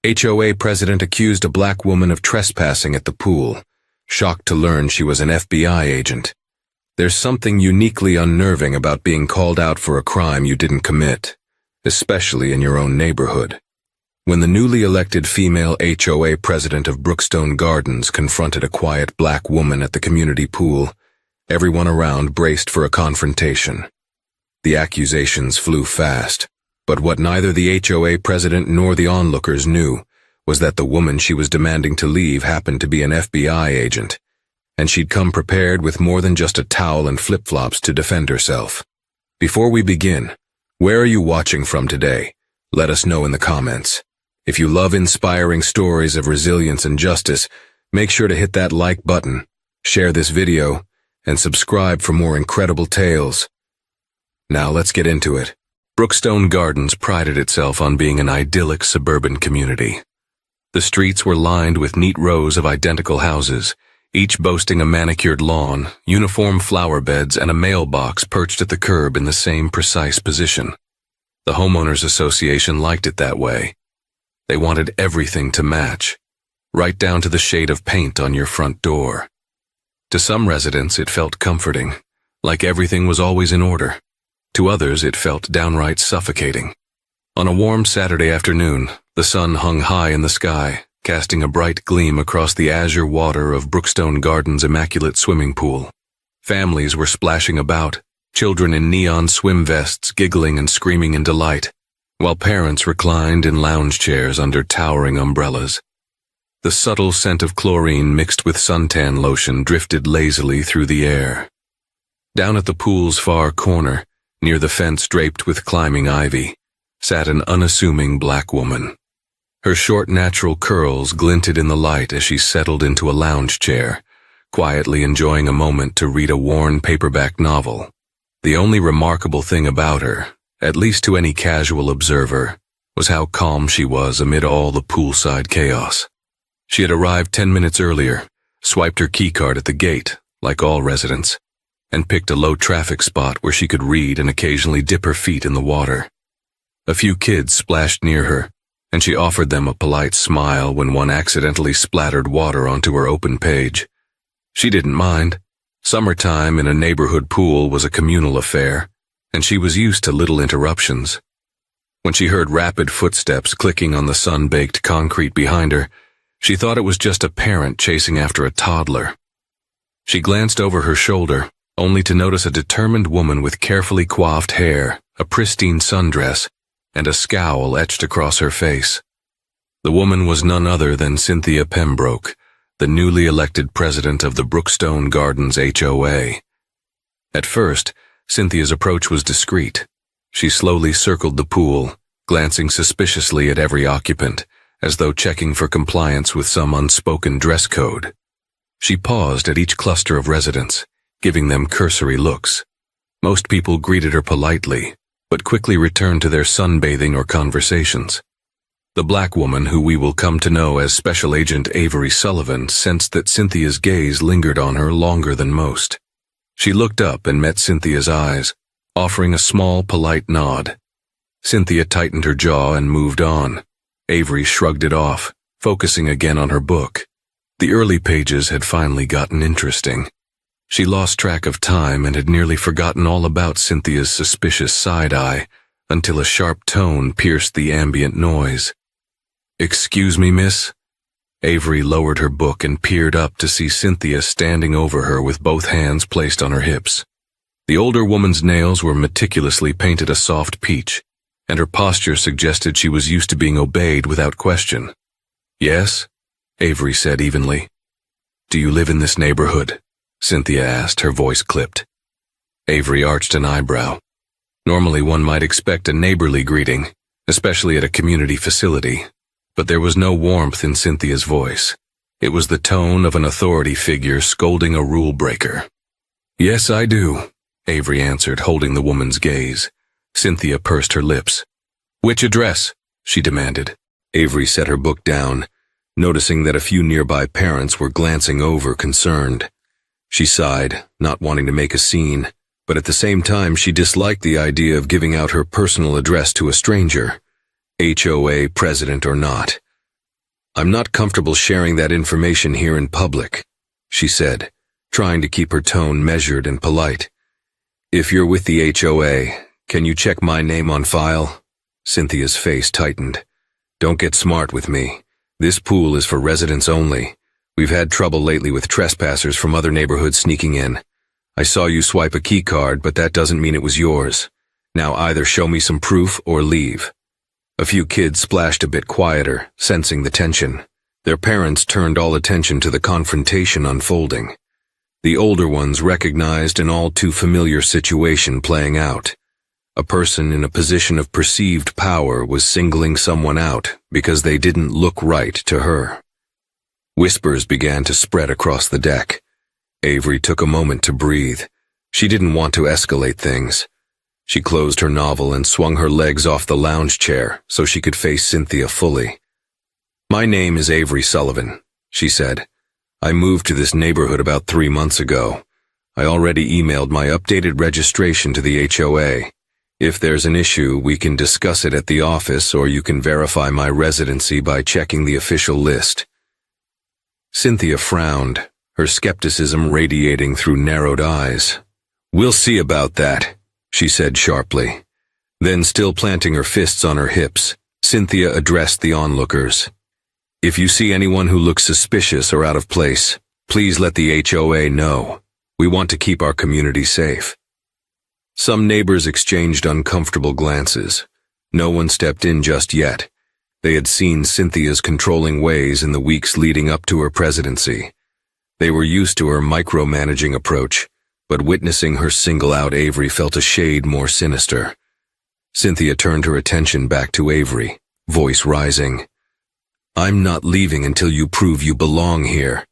HOA president accused a black woman of trespassing at the pool, shocked to learn she was an FBI agent. There's something uniquely unnerving about being called out for a crime you didn't commit, especially in your own neighborhood. When the newly elected female HOA president of Brookstone Gardens confronted a quiet black woman at the community pool, everyone around braced for a confrontation. The accusations flew fast, but what neither the HOA president nor the onlookers knew was that the woman she was demanding to leave happened to be an FBI agent, and she'd come prepared with more than just a towel and flip-flops to defend herself. Before we begin, where are you watching from today? Let us know in the comments. If you love inspiring stories of resilience and justice, make sure to hit that like button, share this video, and subscribe for more incredible tales. Now let's get into it. Brookstone Gardens prided itself on being an idyllic suburban community. The streets were lined with neat rows of identical houses, each boasting a manicured lawn, uniform flower beds, and a mailbox perched at the curb in the same precise position. The homeowners association liked it that way. They wanted everything to match, right down to the shade of paint on your front door. To some residents, it felt comforting, like everything was always in order. To others, it felt downright suffocating. On a warm Saturday afternoon, the sun hung high in the sky, casting a bright gleam across the azure water of Brookstone Gardens' immaculate swimming pool. Families were splashing about, children in neon swim vests giggling and screaming in delight, while parents reclined in lounge chairs under towering umbrellas. The subtle scent of chlorine mixed with suntan lotion drifted lazily through the air. Down at the pool's far corner, near the fence draped with climbing ivy, sat an unassuming black woman. Her short natural curls glinted in the light as she settled into a lounge chair, quietly enjoying a moment to read a worn paperback novel. The only remarkable thing about her, at least to any casual observer, was how calm she was amid all the poolside chaos. She had arrived 10 minutes earlier, swiped her keycard at the gate, like all residents, and picked a low-traffic spot where she could read and occasionally dip her feet in the water. A few kids splashed near her, and she offered them a polite smile when one accidentally splattered water onto her open page. She didn't mind. Summertime in a neighborhood pool was a communal affair, and she was used to little interruptions. When she heard rapid footsteps clicking on the sun-baked concrete behind her, she thought it was just a parent chasing after a toddler. She glanced over her shoulder, only to notice a determined woman with carefully coiffed hair, a pristine sundress, and a scowl etched across her face. The woman was none other than Cynthia Pembroke, the newly elected president of the Brookstone Gardens HOA. At first, Cynthia's approach was discreet. She slowly circled the pool, glancing suspiciously at every occupant, as though checking for compliance with some unspoken dress code. She paused at each cluster of residents, giving them cursory looks. Most people greeted her politely, but quickly returned to their sunbathing or conversations. The black woman, who we will come to know as Special Agent Avery Sullivan, sensed that Cynthia's gaze lingered on her longer than most. She looked up and met Cynthia's eyes, offering a small, polite nod. Cynthia tightened her jaw and moved on. Avery shrugged it off, focusing again on her book. The early pages had finally gotten interesting. She lost track of time and had nearly forgotten all about Cynthia's suspicious side-eye until a sharp tone pierced the ambient noise. "Excuse me, miss?" Avery lowered her book and peered up to see Cynthia standing over her with both hands placed on her hips. The older woman's nails were meticulously painted a soft peach, and her posture suggested she was used to being obeyed without question. "Yes?" Avery said evenly. "Do you live in this neighborhood?" Cynthia asked, her voice clipped. Avery arched an eyebrow. Normally one might expect a neighborly greeting, especially at a community facility, but there was no warmth in Cynthia's voice. It was the tone of an authority figure scolding a rule breaker. "Yes, I do," Avery answered, holding the woman's gaze. Cynthia pursed her lips. "Which address?" she demanded. Avery set her book down, noticing that a few nearby parents were glancing over, concerned. She sighed, not wanting to make a scene, but at the same time she disliked the idea of giving out her personal address to a stranger, HOA president or not. "I'm not comfortable sharing that information here in public," she said, trying to keep her tone measured and polite. "If you're with the HOA, can you check my name on file?" Cynthia's face tightened. "Don't get smart with me. This pool is for residents only. We've had trouble lately with trespassers from other neighborhoods sneaking in. I saw you swipe a key card, but that doesn't mean it was yours. Now either show me some proof or leave." A few kids splashed a bit quieter, sensing the tension. Their parents turned all attention to the confrontation unfolding. The older ones recognized an all too familiar situation playing out. A person in a position of perceived power was singling someone out because they didn't look right to her. Whispers began to spread across the deck. Avery took a moment to breathe. She didn't want to escalate things. She closed her novel and swung her legs off the lounge chair so she could face Cynthia fully. "My name is Avery Sullivan," she said. "I moved to this neighborhood about 3 months ago. I already emailed my updated registration to the HOA. If there's an issue, we can discuss it at the office, or you can verify my residency by checking the official list." Cynthia frowned, her skepticism radiating through narrowed eyes. "We'll see about that," she said sharply. Then, still planting her fists on her hips, Cynthia addressed the onlookers. "If you see anyone who looks suspicious or out of place, please let the HOA know. We want to keep our community safe." Some neighbors exchanged uncomfortable glances. No one stepped in just yet. They had seen Cynthia's controlling ways in the weeks leading up to her presidency. They were used to her micromanaging approach, but witnessing her single out Avery felt a shade more sinister. Cynthia turned her attention back to Avery, voice rising. "I'm not leaving until you prove you belong here."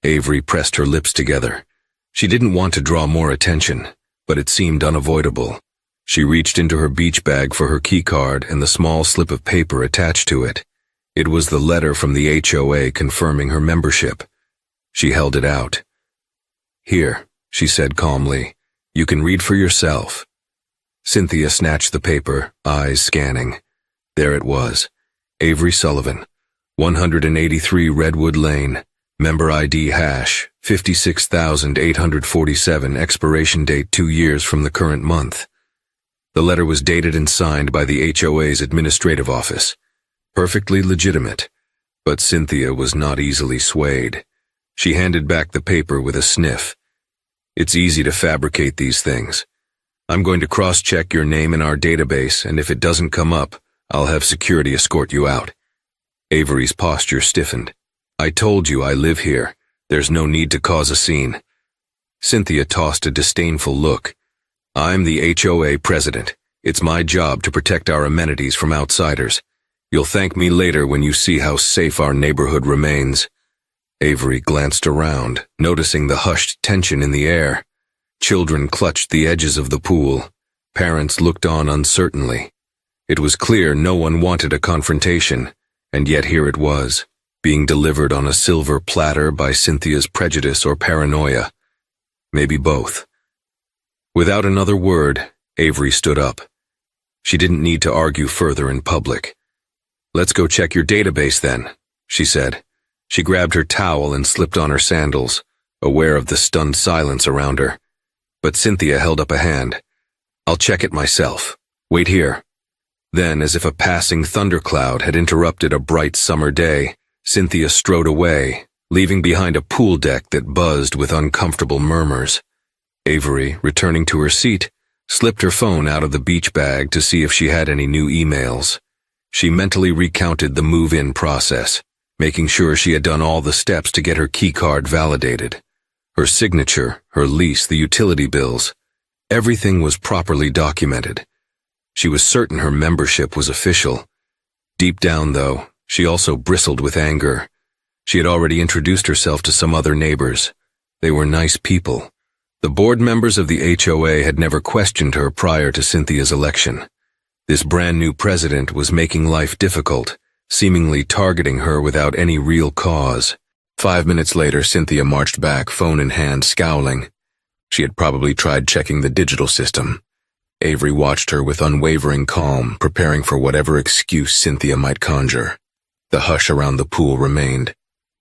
Avery pressed her lips together. She didn't want to draw more attention, but it seemed unavoidable. She reached into her beach bag for her keycard and the small slip of paper attached to it. It was the letter from the HOA confirming her membership. She held it out. "Here," she said calmly. "You can read for yourself." Cynthia snatched the paper, eyes scanning. There it was. Avery Sullivan, 183 Redwood Lane, member ID hash 56,847, expiration date 2 years from the current month. The letter was dated and signed by the HOA's administrative office. Perfectly legitimate, but Cynthia was not easily swayed. She handed back the paper with a sniff. "It's easy to fabricate these things. I'm going to cross-check your name in our database, and if it doesn't come up, I'll have security escort you out." Avery's posture stiffened. "I told you I live here. There's no need to cause a scene." Cynthia tossed a disdainful look. "I'm the HOA president. It's my job to protect our amenities from outsiders. You'll thank me later when you see how safe our neighborhood remains." Avery glanced around, noticing the hushed tension in the air. Children clutched the edges of the pool. Parents looked on uncertainly. It was clear no one wanted a confrontation, and yet here it was, being delivered on a silver platter by Cynthia's prejudice or paranoia. Maybe both. Without another word, Avery stood up. She didn't need to argue further in public. "Let's go check your database then," she said. She grabbed her towel and slipped on her sandals, aware of the stunned silence around her. But Cynthia held up a hand. "I'll check it myself. Wait here." Then, as if a passing thundercloud had interrupted a bright summer day, Cynthia strode away, leaving behind a pool deck that buzzed with uncomfortable murmurs. Avery, returning to her seat, slipped her phone out of the beach bag to see if she had any new emails. She mentally recounted the move-in process, making sure she had done all the steps to get her keycard validated. Her signature, her lease, the utility bills. Everything was properly documented. She was certain her membership was official. Deep down, though, she also bristled with anger. She had already introduced herself to some other neighbors. They were nice people. The board members of the HOA had never questioned her prior to Cynthia's election. This brand new president was making life difficult, seemingly targeting her without any real cause. 5 minutes later, Cynthia marched back, phone in hand, scowling. She had probably tried checking the digital system. Avery watched her with unwavering calm, preparing for whatever excuse Cynthia might conjure. The hush around the pool remained,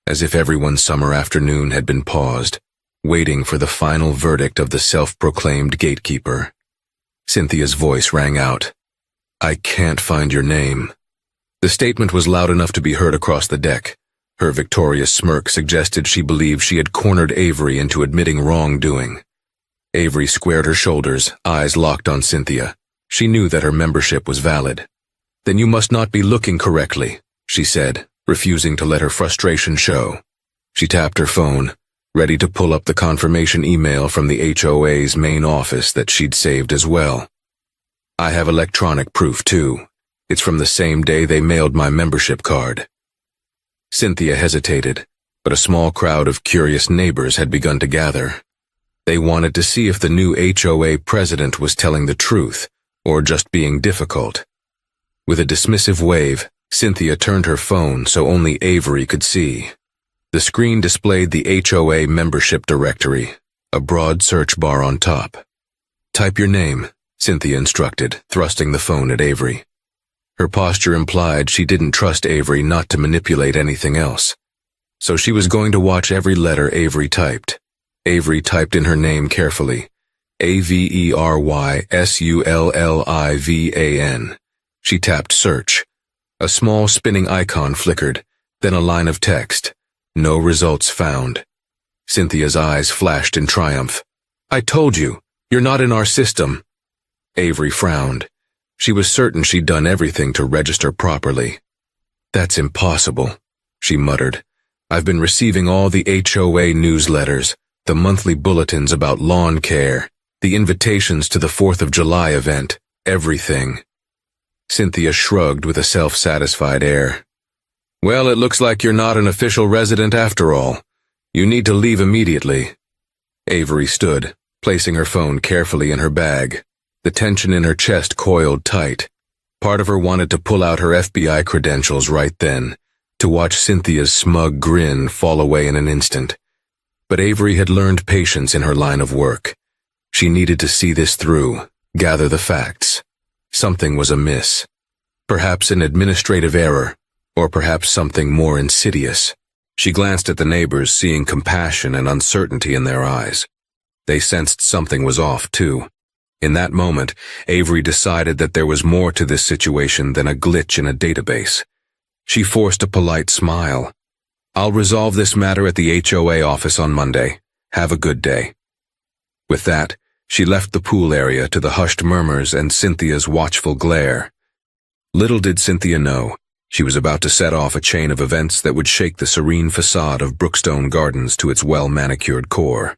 as if everyone's summer afternoon had been paused, waiting for the final verdict of the self-proclaimed gatekeeper. Cynthia's voice rang out. "I can't find your name." The statement was loud enough to be heard across the deck. Her victorious smirk suggested she believed she had cornered Avery into admitting wrongdoing. Avery squared her shoulders, eyes locked on Cynthia. She knew that her membership was valid. "Then you must not be looking correctly," she said, refusing to let her frustration show. She tapped her phone, ready to pull up the confirmation email from the HOA's main office that she'd saved as well. "I have electronic proof, too. It's from the same day they mailed my membership card." Cynthia hesitated, but a small crowd of curious neighbors had begun to gather. They wanted to see if the new HOA president was telling the truth, or just being difficult. With a dismissive wave, Cynthia turned her phone so only Avery could see. The screen displayed the HOA membership directory, a broad search bar on top. "Type your name," Cynthia instructed, thrusting the phone at Avery. Her posture implied she didn't trust Avery not to manipulate anything else. So she was going to watch every letter Avery typed. Avery typed in her name carefully. Averyssullivan. She tapped search. A small spinning icon flickered, then a line of text. No results found. Cynthia's eyes flashed in triumph. "I told you, you're not in our system." Avery frowned. She was certain she'd done everything to register properly. "That's impossible," she muttered. "I've been receiving all the HOA newsletters, the monthly bulletins about lawn care, the invitations to the 4th of July event, everything." Cynthia shrugged with a self-satisfied air. "Well, it looks like you're not an official resident after all. You need to leave immediately." Avery stood, placing her phone carefully in her bag. The tension in her chest coiled tight. Part of her wanted to pull out her FBI credentials right then, to watch Cynthia's smug grin fall away in an instant. But Avery had learned patience in her line of work. She needed to see this through, gather the facts. Something was amiss. Perhaps an administrative error, or perhaps something more insidious. She glanced at the neighbors, seeing compassion and uncertainty in their eyes. They sensed something was off, too. In that moment, Avery decided that there was more to this situation than a glitch in a database. She forced a polite smile. "I'll resolve this matter at the HOA office on Monday. Have a good day." With that, she left the pool area to the hushed murmurs and Cynthia's watchful glare. Little did Cynthia know, she was about to set off a chain of events that would shake the serene facade of Brookstone Gardens to its well-manicured core.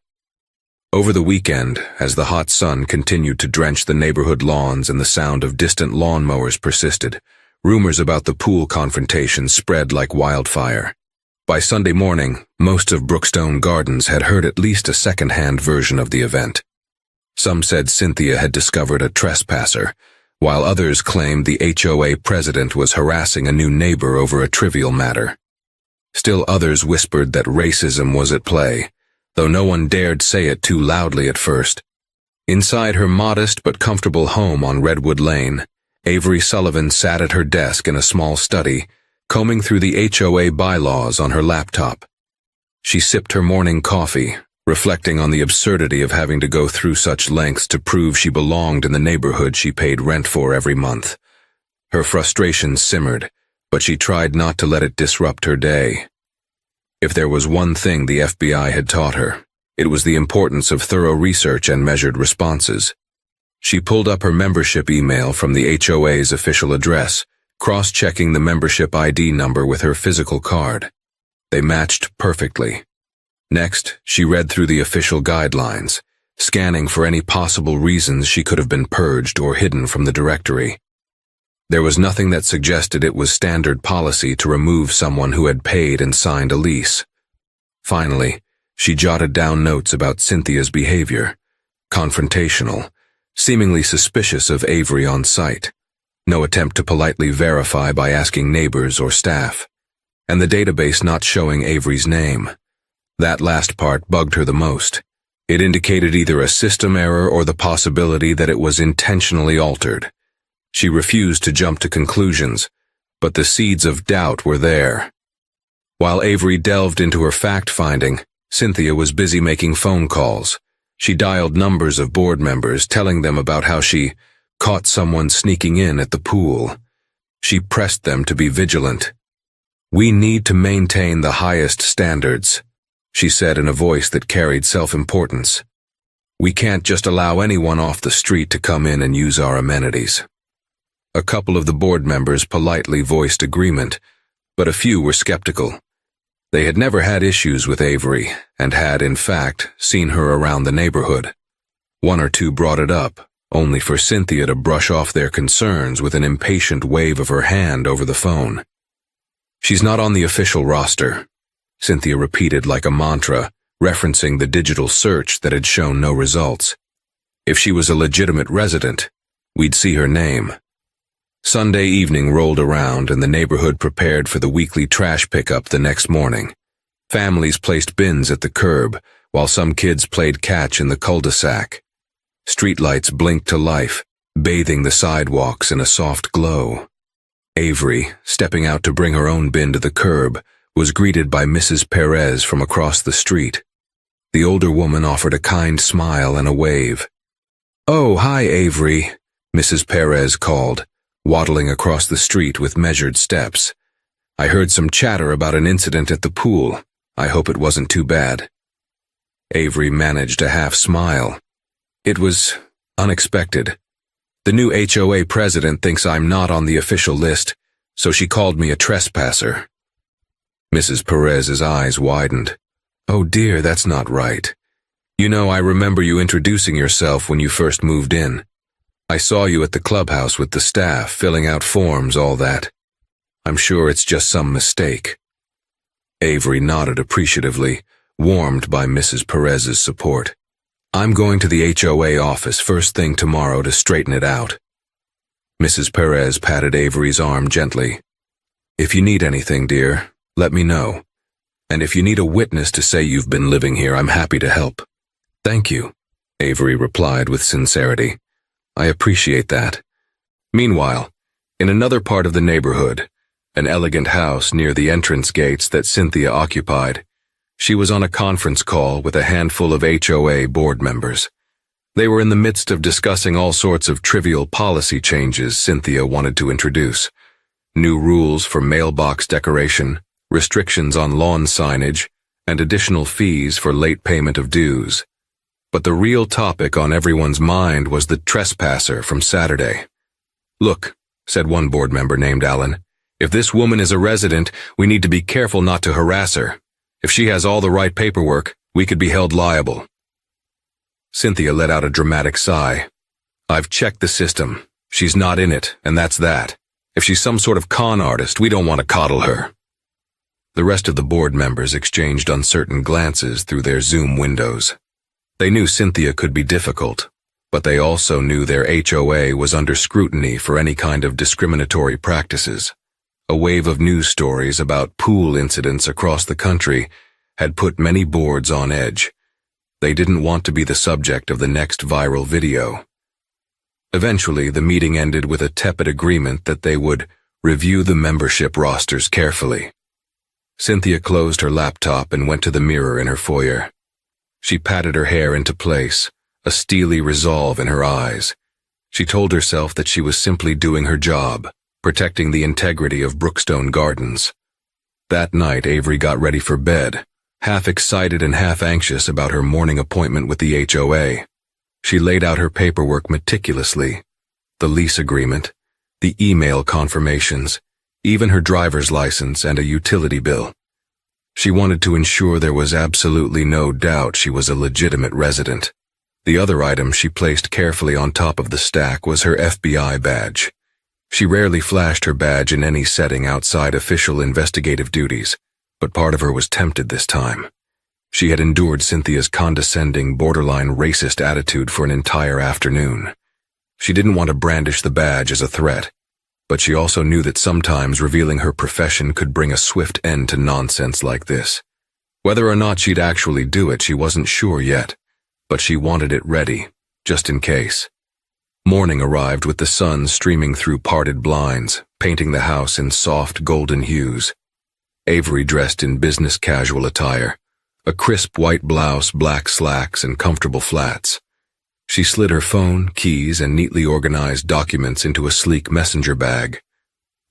Over the weekend, as the hot sun continued to drench the neighborhood lawns and the sound of distant lawnmowers persisted, rumors about the pool confrontation spread like wildfire. By Sunday morning, most of Brookstone Gardens had heard at least a second-hand version of the event. Some said Cynthia had discovered a trespasser, while others claimed the HOA president was harassing a new neighbor over a trivial matter. Still others whispered that racism was at play, though no one dared say it too loudly at first. Inside her modest but comfortable home on Redwood Lane, Avery Sullivan sat at her desk in a small study, combing through the HOA bylaws on her laptop. She sipped her morning coffee, reflecting on the absurdity of having to go through such lengths to prove she belonged in the neighborhood she paid rent for every month. Her frustration simmered, but she tried not to let it disrupt her day. If there was one thing the FBI had taught her, it was the importance of thorough research and measured responses. She pulled up her membership email from the HOA's official address, cross-checking the membership ID number with her physical card. They matched perfectly. Next, she read through the official guidelines, scanning for any possible reasons she could have been purged or hidden from the directory. There was nothing that suggested it was standard policy to remove someone who had paid and signed a lease. Finally, she jotted down notes about Cynthia's behavior. Confrontational, seemingly suspicious of Avery on site. No attempt to politely verify by asking neighbors or staff. And the database not showing Avery's name. That last part bugged her the most. It indicated either a system error or the possibility that it was intentionally altered. She refused to jump to conclusions, but the seeds of doubt were there. While Avery delved into her fact-finding, Cynthia was busy making phone calls. She dialed numbers of board members, telling them about how she caught someone sneaking in at the pool. She pressed them to be vigilant. "We need to maintain the highest standards," she said in a voice that carried self-importance. "We can't just allow anyone off the street to come in and use our amenities." A couple of the board members politely voiced agreement, but a few were skeptical. They had never had issues with Avery, and had, in fact, seen her around the neighborhood. One or two brought it up, only for Cynthia to brush off their concerns with an impatient wave of her hand over the phone. "She's not on the official roster," Cynthia repeated like a mantra, referencing the digital search that had shown no results. "If she was a legitimate resident, we'd see her name." Sunday evening rolled around and the neighborhood prepared for the weekly trash pickup the next morning. Families placed bins at the curb, while some kids played catch in the cul-de-sac. Streetlights blinked to life, bathing the sidewalks in a soft glow. Avery, stepping out to bring her own bin to the curb, was greeted by Mrs. Perez from across the street. The older woman offered a kind smile and a wave. "Oh, hi, Avery," Mrs. Perez called, waddling across the street with measured steps. "I heard some chatter about an incident at the pool. I hope it wasn't too bad." Avery managed a half smile. "It was unexpected. The new HOA president thinks I'm not on the official list, so she called me a trespasser." Mrs. Perez's eyes widened. "Oh dear, that's not right. You know, I remember you introducing yourself when you first moved in. I saw you at the clubhouse with the staff, filling out forms, all that. I'm sure it's just some mistake." Avery nodded appreciatively, warmed by Mrs. Perez's support. "I'm going to the HOA office first thing tomorrow to straighten it out." Mrs. Perez patted Avery's arm gently. "If you need anything, dear, let me know. And if you need a witness to say you've been living here, I'm happy to help." "Thank you," Avery replied with sincerity. "I appreciate that." Meanwhile, in another part of the neighborhood, an elegant house near the entrance gates that Cynthia occupied, she was on a conference call with a handful of HOA board members. They were in the midst of discussing all sorts of trivial policy changes Cynthia wanted to introduce. New rules for mailbox decoration, restrictions on lawn signage, and additional fees for late payment of dues. But the real topic on everyone's mind was the trespasser from Saturday. "Look," said one board member named Alan, "if this woman is a resident, we need to be careful not to harass her. If she has all the right paperwork, we could be held liable." Cynthia let out a dramatic sigh. "I've checked the system. She's not in it, and that's that. If she's some sort of con artist, we don't want to coddle her." The rest of the board members exchanged uncertain glances through their Zoom windows. They knew Cynthia could be difficult, but they also knew their HOA was under scrutiny for any kind of discriminatory practices. A wave of news stories about pool incidents across the country had put many boards on edge. They didn't want to be the subject of the next viral video. Eventually, the meeting ended with a tepid agreement that they would review the membership rosters carefully. Cynthia closed her laptop and went to the mirror in her foyer. She patted her hair into place, a steely resolve in her eyes. She told herself that she was simply doing her job, protecting the integrity of Brookstone Gardens. That night, Avery got ready for bed, half excited and half anxious about her morning appointment with the HOA. She laid out her paperwork meticulously, the lease agreement, the email confirmations, even her driver's license and a utility bill. She wanted to ensure there was absolutely no doubt she was a legitimate resident. The other item she placed carefully on top of the stack was her FBI badge. She rarely flashed her badge in any setting outside official investigative duties, but part of her was tempted this time. She had endured Cynthia's condescending, borderline racist attitude for an entire afternoon. She didn't want to brandish the badge as a threat, but she also knew that sometimes revealing her profession could bring a swift end to nonsense like this. Whether or not she'd actually do it, she wasn't sure yet, but she wanted it ready, just in case. Morning arrived with the sun streaming through parted blinds, painting the house in soft golden hues. Avery dressed in business casual attire, a crisp white blouse, black slacks, and comfortable flats. She slid her phone, keys, and neatly organized documents into a sleek messenger bag.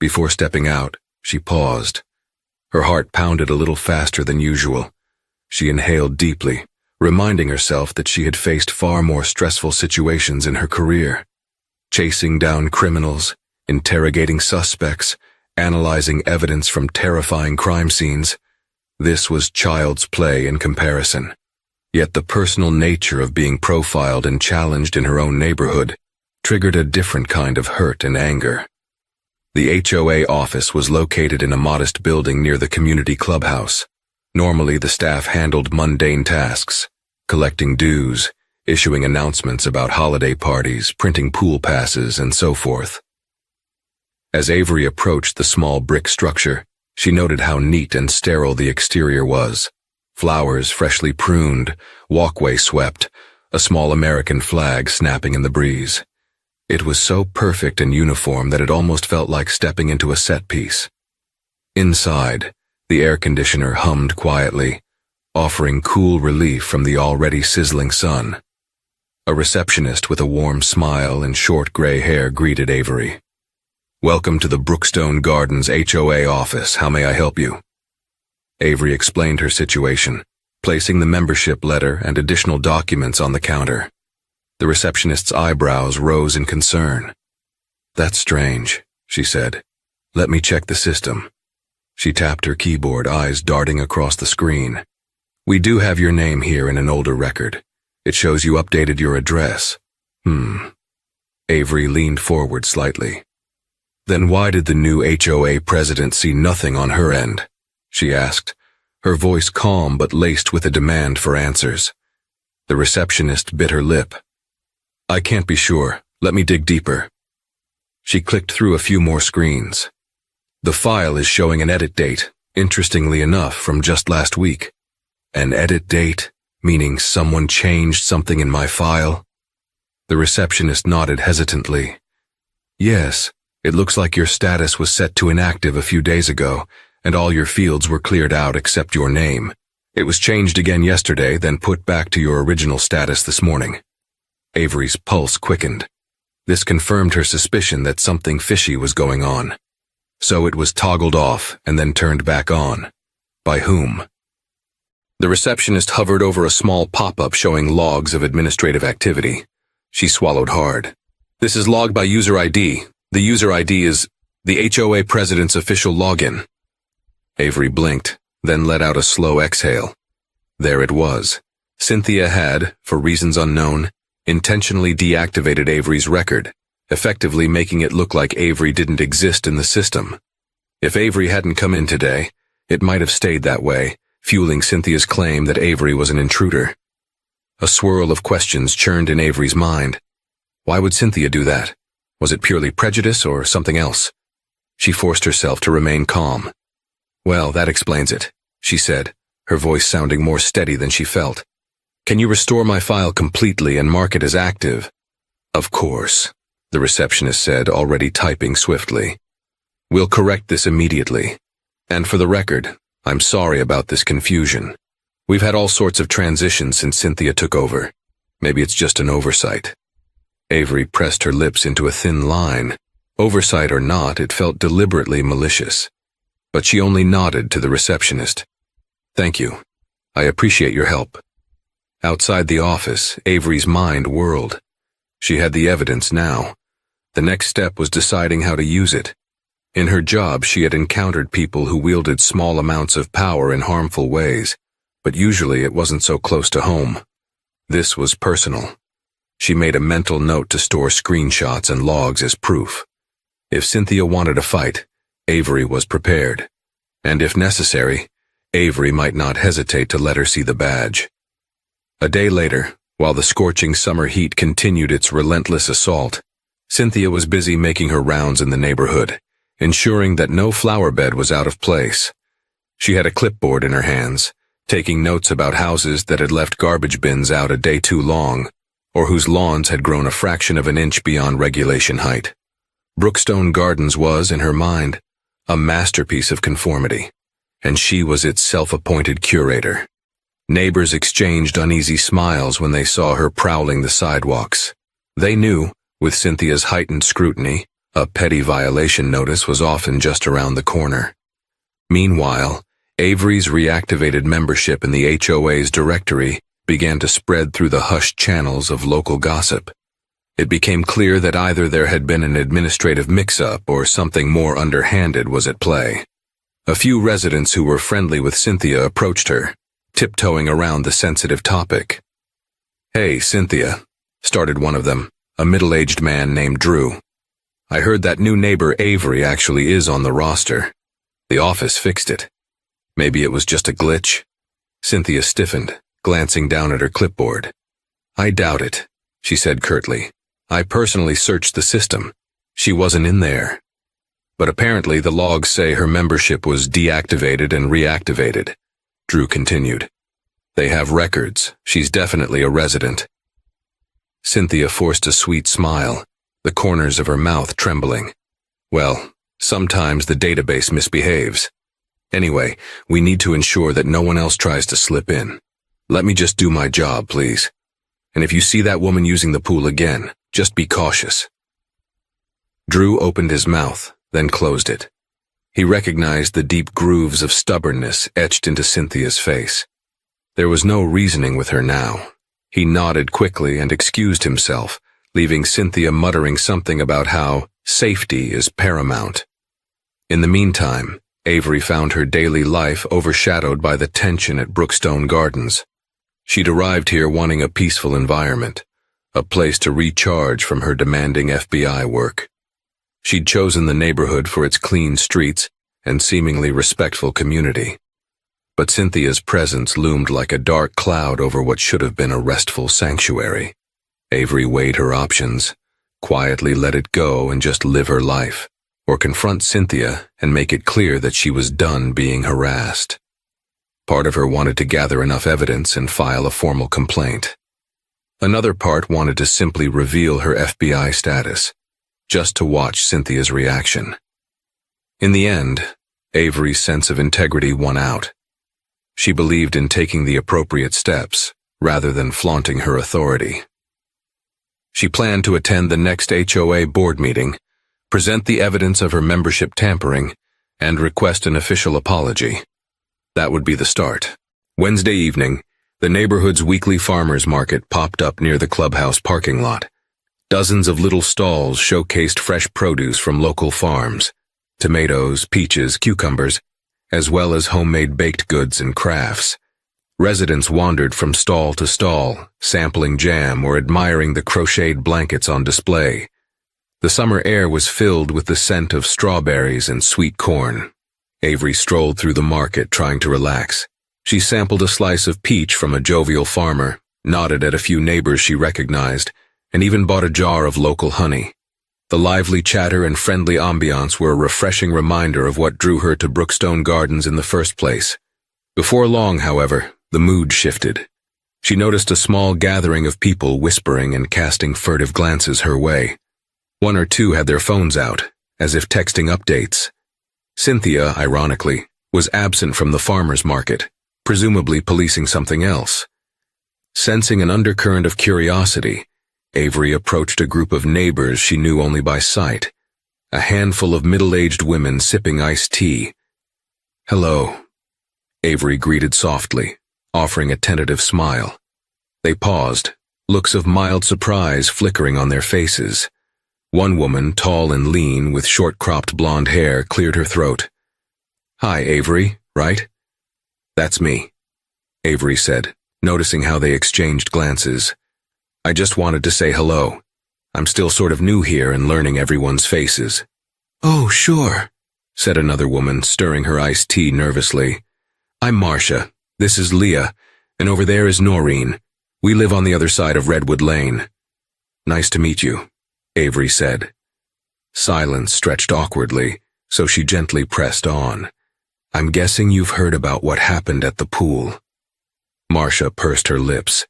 Before stepping out, she paused. Her heart pounded a little faster than usual. She inhaled deeply, reminding herself that she had faced far more stressful situations in her career. Chasing down criminals, interrogating suspects, analyzing evidence from terrifying crime scenes. This was child's play in comparison. Yet the personal nature of being profiled and challenged in her own neighborhood triggered a different kind of hurt and anger. The HOA office was located in a modest building near the community clubhouse. Normally, the staff handled mundane tasks, collecting dues, issuing announcements about holiday parties, printing pool passes, and so forth. As Avery approached the small brick structure, she noted how neat and sterile the exterior was. Flowers freshly pruned, walkway swept, a small American flag snapping in the breeze. It was so perfect and uniform that it almost felt like stepping into a set piece. Inside, the air conditioner hummed quietly, offering cool relief from the already sizzling sun. A receptionist with a warm smile and short gray hair greeted Avery. "Welcome to the Brookstone Gardens HOA office. How may I help you?" Avery explained her situation, placing the membership letter and additional documents on the counter. The receptionist's eyebrows rose in concern. "That's strange," she said. "Let me check the system." She tapped her keyboard, eyes darting across the screen. "We do have your name here in an older record. It shows you updated your address." Avery leaned forward slightly. "Then why did the new HOA president see nothing on her end?" she asked, her voice calm but laced with a demand for answers. The receptionist bit her lip. "I can't be sure. Let me dig deeper." She clicked through a few more screens. "The file is showing an edit date, interestingly enough, from just last week." "An edit date? Meaning someone changed something in my file?" The receptionist nodded hesitantly. "Yes, it looks like your status was set to inactive a few days ago, and all your fields were cleared out except your name. It was changed again yesterday, then put back to your original status this morning." Avery's pulse quickened. This confirmed her suspicion that something fishy was going on. So it was toggled off and then turned back on. By whom? The receptionist hovered over a small pop-up showing logs of administrative activity. She swallowed hard. "This is logged by user ID. The user ID is the HOA president's official login." Avery blinked, then let out a slow exhale. There it was. Cynthia had, for reasons unknown, intentionally deactivated Avery's record, effectively making it look like Avery didn't exist in the system. If Avery hadn't come in today, it might have stayed that way, fueling Cynthia's claim that Avery was an intruder. A swirl of questions churned in Avery's mind. Why would Cynthia do that? Was it purely prejudice or something else? She forced herself to remain calm. "Well, that explains it," she said, her voice sounding more steady than she felt. "Can you restore my file completely and mark it as active?" "Of course," the receptionist said, already typing swiftly. "We'll correct this immediately. And for the record, I'm sorry about this confusion. We've had all sorts of transitions since Cynthia took over. Maybe it's just an oversight." Avery pressed her lips into a thin line. Oversight or not, it felt deliberately malicious. But she only nodded to the receptionist. "Thank you. I appreciate your help." Outside the office, Avery's mind whirled. She had the evidence now. The next step was deciding how to use it. In her job, she had encountered people who wielded small amounts of power in harmful ways, but usually it wasn't so close to home. This was personal. She made a mental note to store screenshots and logs as proof. If Cynthia wanted a fight, Avery was prepared. And if necessary, Avery might not hesitate to let her see the badge. A day later, while the scorching summer heat continued its relentless assault, Cynthia was busy making her rounds in the neighborhood, ensuring that no flower bed was out of place. She had a clipboard in her hands, taking notes about houses that had left garbage bins out a day too long, or whose lawns had grown a fraction of an inch beyond regulation height. Brookstone Gardens was, in her mind, a masterpiece of conformity, and she was its self-appointed curator. Neighbors exchanged uneasy smiles when they saw her prowling the sidewalks. They knew, with Cynthia's heightened scrutiny, a petty violation notice was often just around the corner. Meanwhile, Avery's reactivated membership in the HOA's directory began to spread through the hushed channels of local gossip. It became clear that either there had been an administrative mix-up or something more underhanded was at play. A few residents who were friendly with Cynthia approached her, tiptoeing around the sensitive topic. "Hey, Cynthia," started one of them, a middle-aged man named Drew. "I heard that new neighbor Avery actually is on the roster. The office fixed it. Maybe it was just a glitch?" Cynthia stiffened, glancing down at her clipboard. "I doubt it," she said curtly. "I personally searched the system. She wasn't in there. But apparently the logs say her membership was deactivated and reactivated," Drew continued. "They have records. She's definitely a resident." Cynthia forced a sweet smile, the corners of her mouth trembling. "Well, sometimes the database misbehaves. Anyway, we need to ensure that no one else tries to slip in. Let me just do my job, please. And if you see that woman using the pool again, just be cautious." Drew opened his mouth, then closed it. He recognized the deep grooves of stubbornness etched into Cynthia's face. There was no reasoning with her now. He nodded quickly and excused himself, leaving Cynthia muttering something about how safety is paramount. In the meantime, Avery found her daily life overshadowed by the tension at Brookstone Gardens. She'd arrived here wanting a peaceful environment, a place to recharge from her demanding FBI work. She'd chosen the neighborhood for its clean streets and seemingly respectful community. But Cynthia's presence loomed like a dark cloud over what should have been a restful sanctuary. Avery weighed her options, quietly let it go and just live her life, or confront Cynthia and make it clear that she was done being harassed. Part of her wanted to gather enough evidence and file a formal complaint. Another part wanted to simply reveal her FBI status, just to watch Cynthia's reaction. In the end, Avery's sense of integrity won out. She believed in taking the appropriate steps, rather than flaunting her authority. She planned to attend the next HOA board meeting, present the evidence of her membership tampering, and request an official apology. That would be the start. Wednesday evening, the neighborhood's weekly farmers market popped up near the clubhouse parking lot. Dozens of little stalls showcased fresh produce from local farms, tomatoes, peaches, cucumbers, as well as homemade baked goods and crafts. Residents wandered from stall to stall, sampling jam or admiring the crocheted blankets on display. The summer air was filled with the scent of strawberries and sweet corn. Avery strolled through the market trying to relax. She sampled a slice of peach from a jovial farmer, nodded at a few neighbors she recognized, and even bought a jar of local honey. The lively chatter and friendly ambiance were a refreshing reminder of what drew her to Brookstone Gardens in the first place. Before long, however, the mood shifted. She noticed a small gathering of people whispering and casting furtive glances her way. One or two had their phones out, as if texting updates. Cynthia, ironically, was absent from the farmers' market, presumably policing something else. Sensing an undercurrent of curiosity, Avery approached a group of neighbors she knew only by sight, a handful of middle-aged women sipping iced tea. "Hello," Avery greeted softly, offering a tentative smile. They paused, looks of mild surprise flickering on their faces. One woman, tall and lean, with short-cropped blonde hair, cleared her throat. "Hi, Avery, right?" "That's me," Avery said, noticing how they exchanged glances. "I just wanted to say hello. I'm still sort of new here and learning everyone's faces." "Oh, sure," said another woman, stirring her iced tea nervously. "I'm Marcia, this is Leah, and over there is Noreen. We live on the other side of Redwood Lane." "Nice to meet you," Avery said. Silence stretched awkwardly, so she gently pressed on. "I'm guessing you've heard about what happened at the pool." Marcia pursed her lips.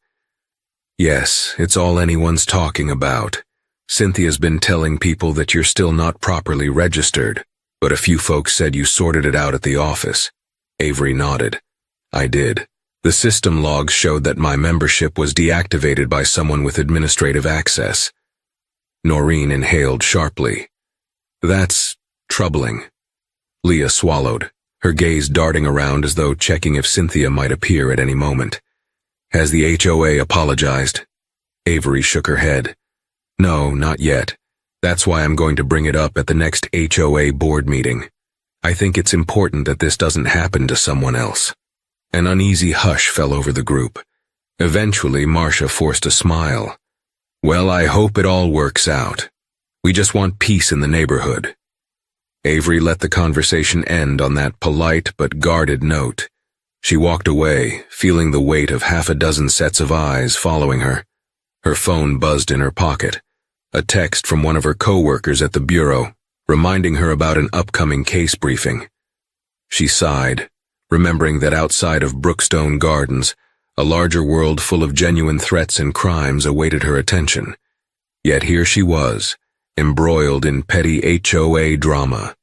Yes, it's all anyone's talking about. Cynthia's been telling people that you're still not properly registered, but a few folks said you sorted it out at the office. Avery nodded. I did. The system logs showed that my membership was deactivated by someone with administrative access. Noreen inhaled sharply. That's troubling. Leah swallowed, her gaze darting around as though checking if Cynthia might appear at any moment. Has the HOA apologized? Avery shook her head. No, not yet. That's why I'm going to bring it up at the next HOA board meeting. I think it's important that this doesn't happen to someone else. An uneasy hush fell over the group. Eventually, Marcia forced a smile. Well, I hope it all works out. We just want peace in the neighborhood. Avery let the conversation end on that polite but guarded note. She walked away, feeling the weight of half a dozen sets of eyes following her. Her phone buzzed in her pocket. A text from one of her co-workers at the bureau, reminding her about an upcoming case briefing. She sighed, remembering that outside of Brookstone Gardens, a larger world full of genuine threats and crimes awaited her attention. Yet here she was, embroiled in petty HOA drama.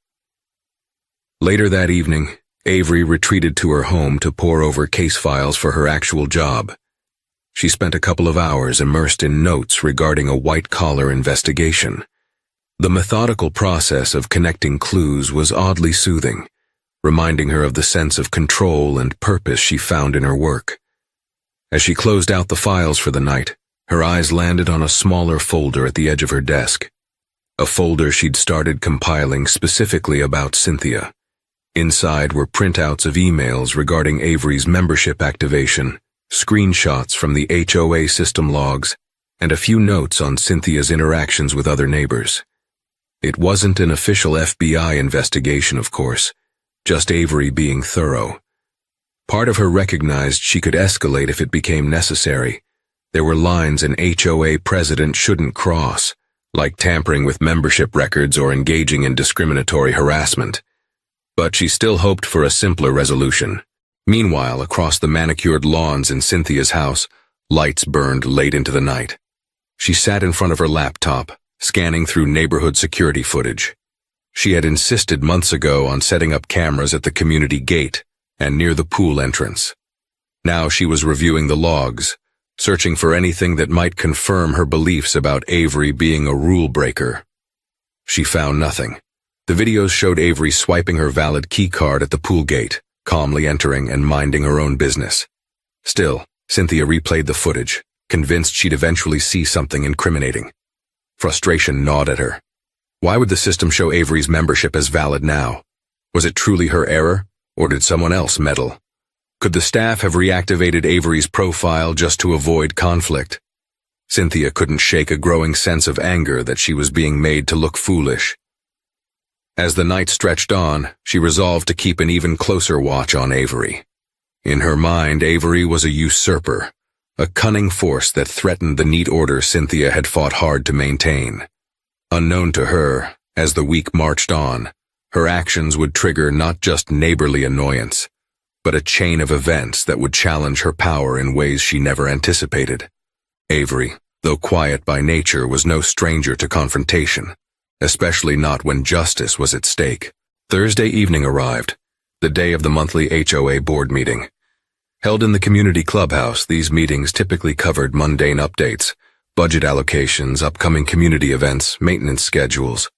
Later that evening, Avery retreated to her home to pore over case files for her actual job. She spent a couple of hours immersed in notes regarding a white-collar investigation. The methodical process of connecting clues was oddly soothing, reminding her of the sense of control and purpose she found in her work. As she closed out the files for the night, her eyes landed on a smaller folder at the edge of her desk. A folder she'd started compiling specifically about Cynthia. Inside were printouts of emails regarding Avery's membership activation, screenshots from the HOA system logs, and a few notes on Cynthia's interactions with other neighbors. It wasn't an official FBI investigation, of course, just Avery being thorough. Part of her recognized she could escalate if it became necessary. There were lines an HOA president shouldn't cross, like tampering with membership records or engaging in discriminatory harassment. But she still hoped for a simpler resolution. Meanwhile, across the manicured lawns in Cynthia's house, lights burned late into the night. She sat in front of her laptop, scanning through neighborhood security footage. She had insisted months ago on setting up cameras at the community gate and near the pool entrance. Now she was reviewing the logs, searching for anything that might confirm her beliefs about Avery being a rule breaker. She found nothing. The videos showed Avery swiping her valid key card at the pool gate, calmly entering and minding her own business. Still, Cynthia replayed the footage, convinced she'd eventually see something incriminating. Frustration gnawed at her. Why would the system show Avery's membership as valid now? Was it truly her error, or did someone else meddle? Could the staff have reactivated Avery's profile just to avoid conflict? Cynthia couldn't shake a growing sense of anger that she was being made to look foolish. As the night stretched on, she resolved to keep an even closer watch on Avery. In her mind, Avery was a usurper, a cunning force that threatened the neat order Cynthia had fought hard to maintain. Unknown to her, as the week marched on, her actions would trigger not just neighborly annoyance, but a chain of events that would challenge her power in ways she never anticipated. Avery, though quiet by nature, was no stranger to confrontation, especially not when justice was at stake. Thursday evening arrived, the day of the monthly HOA board meeting. Held in the community clubhouse, these meetings typically covered mundane updates, budget allocations, upcoming community events, maintenance schedules.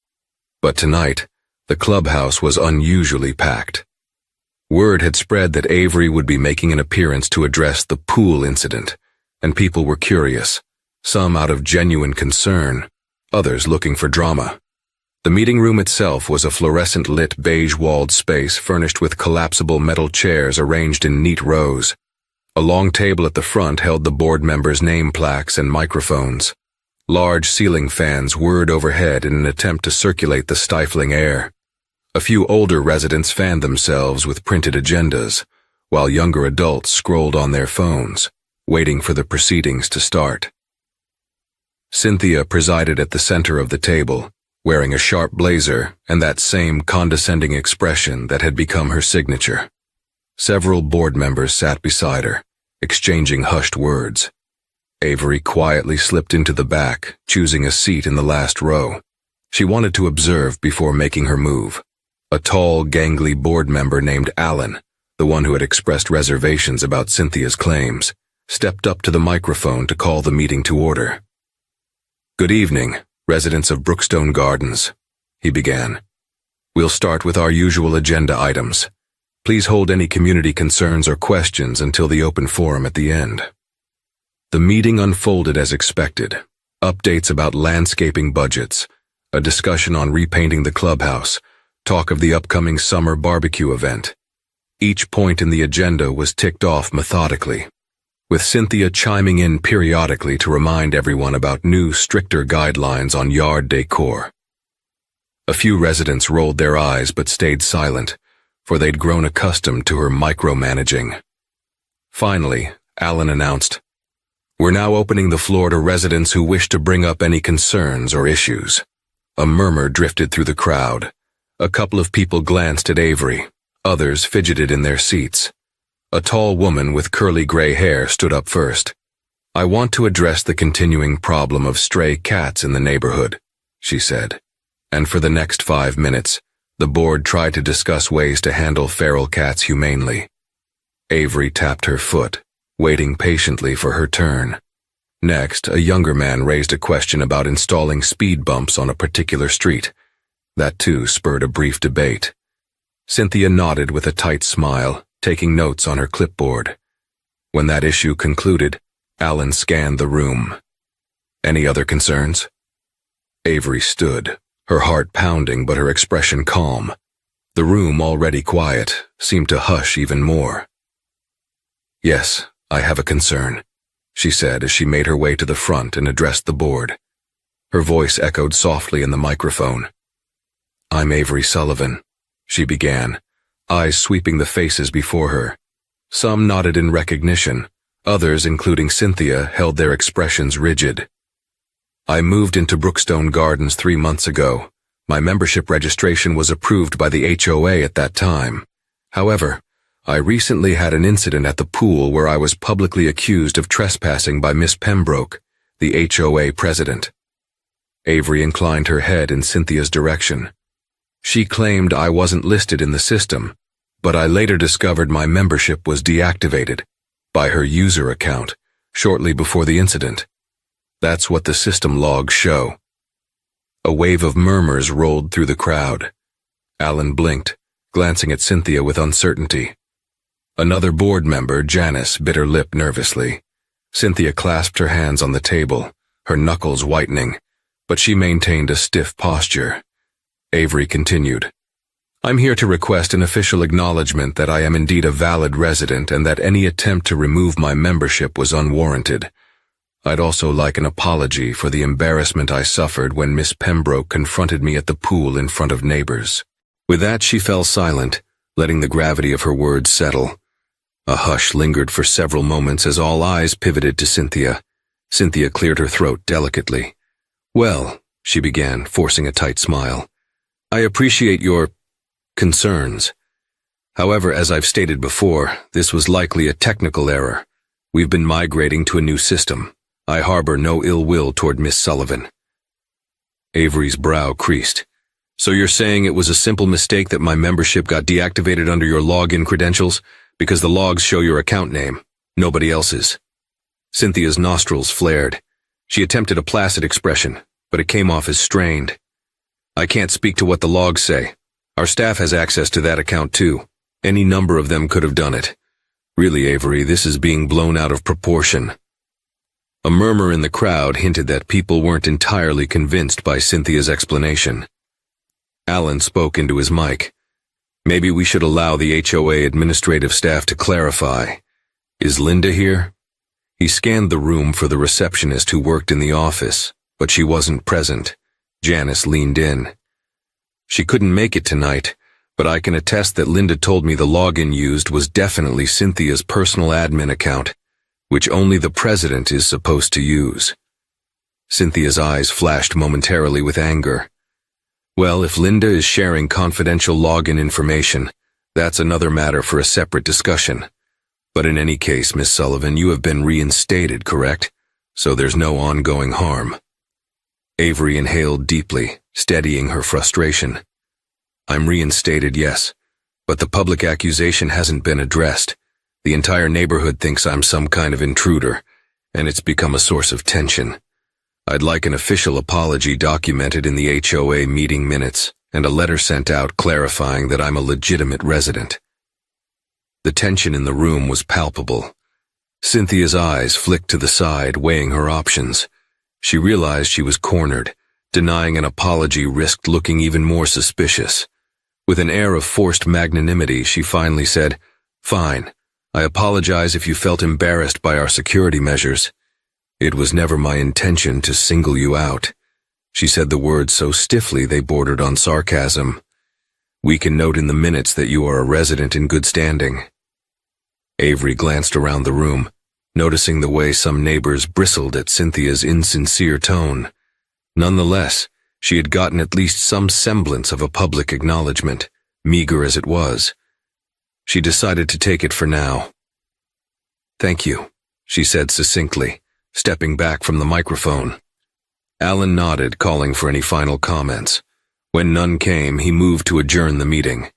But tonight, the clubhouse was unusually packed. Word had spread that Avery would be making an appearance to address the pool incident, and people were curious, some out of genuine concern, others looking for drama. The meeting room itself was a fluorescent-lit beige-walled space furnished with collapsible metal chairs arranged in neat rows. A long table at the front held the board members' name plaques and microphones. Large ceiling fans whirred overhead in an attempt to circulate the stifling air. A few older residents fanned themselves with printed agendas, while younger adults scrolled on their phones, waiting for the proceedings to start. Cynthia presided at the center of the table, wearing a sharp blazer and that same condescending expression that had become her signature. Several board members sat beside her, exchanging hushed words. Avery quietly slipped into the back, choosing a seat in the last row. She wanted to observe before making her move. A tall, gangly board member named Alan, the one who had expressed reservations about Cynthia's claims, stepped up to the microphone to call the meeting to order. "Good evening, residents of Brookstone Gardens," he began. "We'll start with our usual agenda items. Please hold any community concerns or questions until the open forum at the end." The meeting unfolded as expected. Updates about landscaping budgets, a discussion on repainting the clubhouse, talk of the upcoming summer barbecue event. Each point in the agenda was ticked off methodically, with Cynthia chiming in periodically to remind everyone about new, stricter guidelines on yard decor. A few residents rolled their eyes but stayed silent, for they'd grown accustomed to her micromanaging. Finally, Alan announced, "We're now opening the floor to residents who wish to bring up any concerns or issues." A murmur drifted through the crowd. A couple of people glanced at Avery. Others fidgeted in their seats. A tall woman with curly gray hair stood up first. "I want to address the continuing problem of stray cats in the neighborhood," she said. And for the next 5 minutes, the board tried to discuss ways to handle feral cats humanely. Avery tapped her foot, waiting patiently for her turn. Next, a younger man raised a question about installing speed bumps on a particular street. That too spurred a brief debate. Cynthia nodded with a tight smile, taking notes on her clipboard. When that issue concluded, Alan scanned the room. "Any other concerns?" Avery stood, her heart pounding but her expression calm. The room, already quiet, seemed to hush even more. "Yes, I have a concern," she said as she made her way to the front and addressed the board. Her voice echoed softly in the microphone. "I'm Avery Sullivan," she began, eyes sweeping the faces before her. Some nodded in recognition. Others, including Cynthia, held their expressions rigid. "I moved into Brookstone Gardens 3 months ago. My membership registration was approved by the HOA at that time. However, I recently had an incident at the pool where I was publicly accused of trespassing by Miss Pembroke, the HOA president." Avery inclined her head in Cynthia's direction. "She claimed I wasn't listed in the system, but I later discovered my membership was deactivated by her user account shortly before the incident. That's what the system logs show." A wave of murmurs rolled through the crowd. Alan blinked, glancing at Cynthia with uncertainty. Another board member, Janice, bit her lip nervously. Cynthia clasped her hands on the table, her knuckles whitening, but she maintained a stiff posture. Avery continued, "I'm here to request an official acknowledgement that I am indeed a valid resident and that any attempt to remove my membership was unwarranted. I'd also like an apology for the embarrassment I suffered when Miss Pembroke confronted me at the pool in front of neighbors." With that, she fell silent, letting the gravity of her words settle. A hush lingered for several moments as all eyes pivoted to Cynthia. Cynthia cleared her throat delicately. "Well," she began, forcing a tight smile, "I appreciate your concerns. However, as I've stated before, this was likely a technical error. We've been migrating to a new system. I harbor no ill will toward Miss Sullivan." Avery's brow creased. "So you're saying it was a simple mistake that my membership got deactivated under your login credentials, because the logs show your account name, nobody else's?" Cynthia's nostrils flared. She attempted a placid expression, but it came off as strained. "I can't speak to what the logs say. Our staff has access to that account too. Any number of them could have done it. Really, Avery, this is being blown out of proportion." A murmur in the crowd hinted that people weren't entirely convinced by Cynthia's explanation. Alan spoke into his mic. "Maybe we should allow the HOA administrative staff to clarify. Is Linda here?" He scanned the room for the receptionist who worked in the office, but she wasn't present. Janice leaned in. "She couldn't make it tonight, but I can attest that Linda told me the login used was definitely Cynthia's personal admin account, which only the president is supposed to use." Cynthia's eyes flashed momentarily with anger. "Well, if Linda is sharing confidential login information, that's another matter for a separate discussion. But in any case, Miss Sullivan, you have been reinstated, correct? so there's no ongoing harm. Avery inhaled deeply, steadying her frustration. I'm reinstated, yes, but the public accusation hasn't been addressed. The entire neighborhood thinks I'm some kind of intruder, and it's become a source of tension. I'd like an official apology documented in the HOA meeting minutes, and a letter sent out clarifying that I'm a legitimate resident. The tension in the room was palpable. Cynthia's eyes flicked to the side, weighing her options. She realized she was cornered. Denying an apology risked looking even more suspicious. With an air of forced magnanimity, she finally said, "Fine. I apologize if you felt embarrassed by our security measures. It was never my intention to single you out." She said the words so stiffly they bordered on sarcasm. "We can note in the minutes that you are a resident in good standing." Avery glanced around the room, noticing the way some neighbors bristled at Cynthia's insincere tone. Nonetheless, she had gotten at least some semblance of a public acknowledgement, meager as it was. She decided to take it for now. "Thank you," she said succinctly, stepping back from the microphone. Alan nodded, calling for any final comments. When none came, he moved to adjourn the meeting.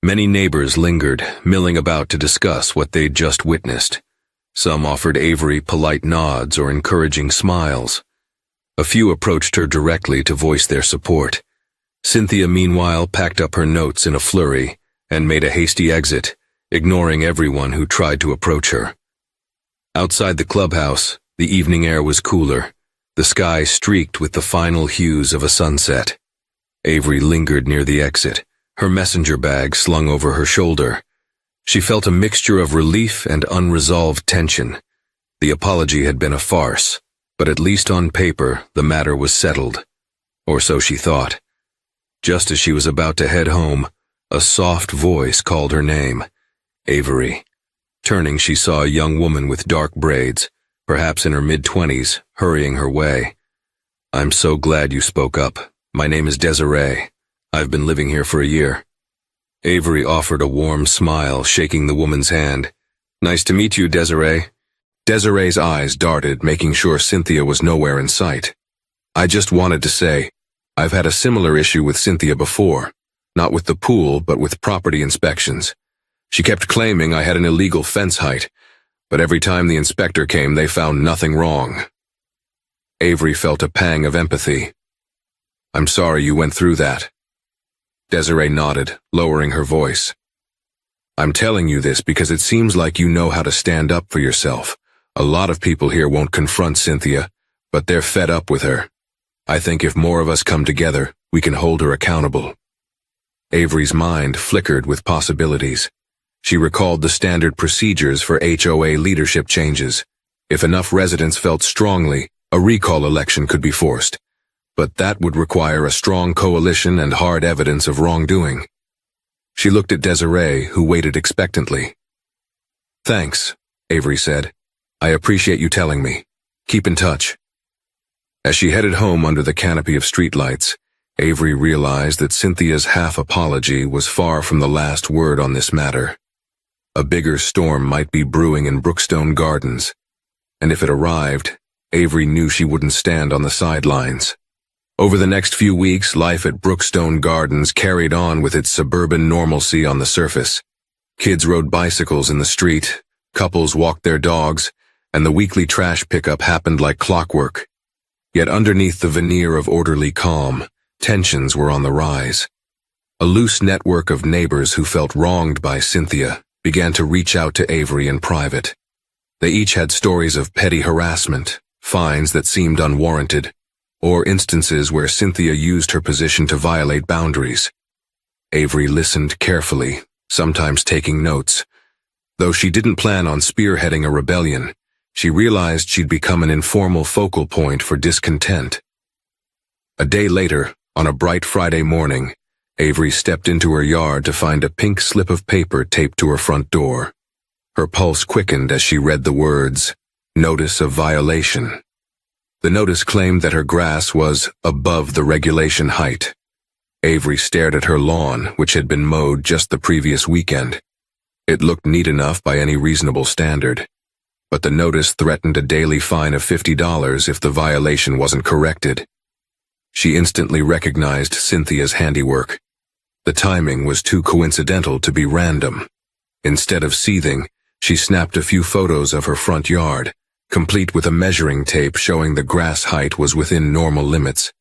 Many neighbors lingered, milling about to discuss what they'd just witnessed. Some offered Avery polite nods or encouraging smiles. A few approached her directly to voice their support. Cynthia, meanwhile, packed up her notes in a flurry and made a hasty exit, ignoring everyone who tried to approach her. Outside the clubhouse, the evening air was cooler, the sky streaked with the final hues of a sunset. Avery lingered near the exit, her messenger bag slung over her shoulder. She felt a mixture of relief and unresolved tension. The apology had been a farce, but at least on paper the matter was settled. Or so she thought. Just as she was about to head home, a soft voice called her name. Avery. Turning, she saw a young woman with dark braids, perhaps in her mid-20s, hurrying her way. "I'm so glad you spoke up. My name is Desiree. I've been living here for a year." Avery offered a warm smile, shaking the woman's hand. "Nice to meet you, Desiree." Desiree's eyes darted, making sure Cynthia was nowhere in sight. "I just wanted to say, I've had a similar issue with Cynthia before, not with the pool, but with property inspections. She kept claiming I had an illegal fence height, but every time the inspector came, they found nothing wrong." Avery felt a pang of empathy. "I'm sorry you went through that." Desiree nodded, lowering her voice. "I'm telling you this because it seems like you know how to stand up for yourself. A lot of people here won't confront Cynthia, but they're fed up with her. I think if more of us come together, we can hold her accountable." Avery's mind flickered with possibilities. She recalled the standard procedures for HOA leadership changes. If enough residents felt strongly, a recall election could be forced. But that would require a strong coalition and hard evidence of wrongdoing. She looked at Desiree, who waited expectantly. "Thanks," Avery said. "I appreciate you telling me. Keep in touch." As she headed home under the canopy of streetlights, Avery realized that Cynthia's half-apology was far from the last word on this matter. A bigger storm might be brewing in Brookstone Gardens, and if it arrived, Avery knew she wouldn't stand on the sidelines. Over the next few weeks, life at Brookstone Gardens carried on with its suburban normalcy on the surface. Kids rode bicycles in the street, couples walked their dogs, and the weekly trash pickup happened like clockwork. Yet underneath the veneer of orderly calm, tensions were on the rise. A loose network of neighbors who felt wronged by Cynthia began to reach out to Avery in private. They each had stories of petty harassment, fines that seemed unwarranted, or instances where Cynthia used her position to violate boundaries. Avery listened carefully, sometimes taking notes. Though she didn't plan on spearheading a rebellion, she realized she'd become an informal focal point for discontent. A day later, on a bright Friday morning, Avery stepped into her yard to find a pink slip of paper taped to her front door. Her pulse quickened as she read the words, "Notice of Violation." The notice claimed that her grass was above the regulation height. Avery stared at her lawn, which had been mowed just the previous weekend. It looked neat enough by any reasonable standard. but the notice threatened a daily fine of $50 if the violation wasn't corrected. She instantly recognized Cynthia's handiwork. The timing was too coincidental to be random. Instead of seething, she snapped a few photos of her front yard, complete with a measuring tape showing the grass height was within normal limits.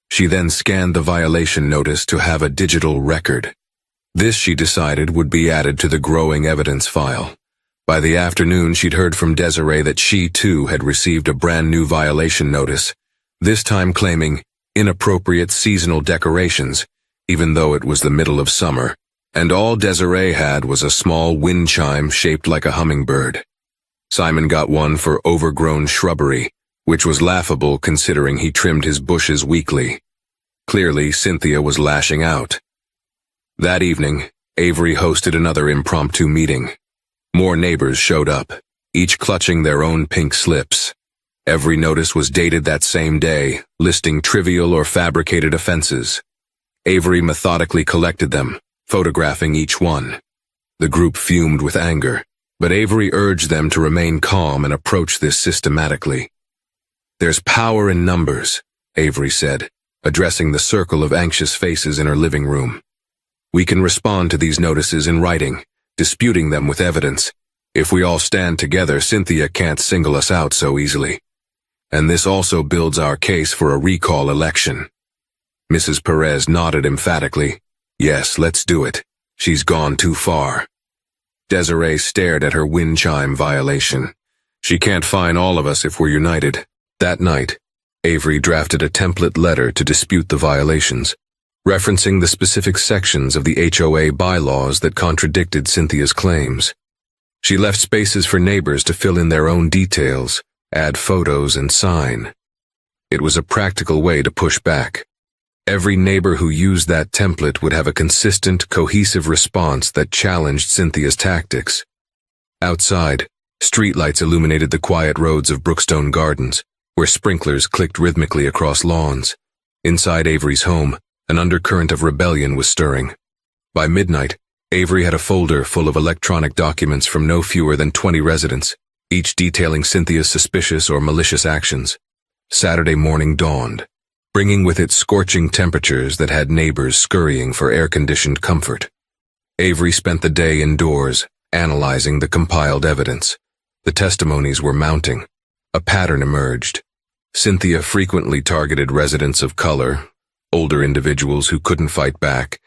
She then scanned the violation notice to have a digital record. This, she decided, would be added to the growing evidence file. By the afternoon, she'd heard from Desiree that she, too, had received a brand new violation notice, this time claiming inappropriate seasonal decorations, even though it was the middle of summer, and all Desiree had was a small wind chime shaped like a hummingbird. Simon got one for overgrown shrubbery, which was laughable considering he trimmed his bushes weekly. Clearly, Cynthia was lashing out. That evening, Avery hosted another impromptu meeting. More neighbors showed up, each clutching their own pink slips. Every notice was dated that same day, listing trivial or fabricated offenses. Avery methodically collected them, photographing each one. The group fumed with anger, but Avery urged them to remain calm and approach this systematically. "There's power in numbers," Avery said, addressing the circle of anxious faces in her living room. "We can respond to these notices in writing, disputing them with evidence. If we all stand together, Cynthia can't single us out so easily. And this also builds our case for a recall election." Mrs. Perez nodded emphatically. "Yes, let's do it. She's gone too far." Desiree stared at her wind chime violation. "She can't fine all of us if we're united." That night, Avery drafted a template letter to dispute the violations, referencing the specific sections of the HOA bylaws that contradicted Cynthia's claims. She left spaces for neighbors to fill in their own details, add photos, and sign. It was a practical way to push back. Every neighbor who used that template would have a consistent, cohesive response that challenged Cynthia's tactics. Outside, streetlights illuminated the quiet roads of Brookstone Gardens, where sprinklers clicked rhythmically across lawns. Inside Avery's home, an undercurrent of rebellion was stirring. By midnight, Avery had a folder full of electronic documents from no fewer than 20 residents, each detailing Cynthia's suspicious or malicious actions. Saturday morning dawned, bringing with it scorching temperatures that had neighbors scurrying for air-conditioned comfort. Avery spent the day indoors, analyzing the compiled evidence. The testimonies were mounting. A pattern emerged. Cynthia frequently targeted residents of color, older individuals who couldn't fight back,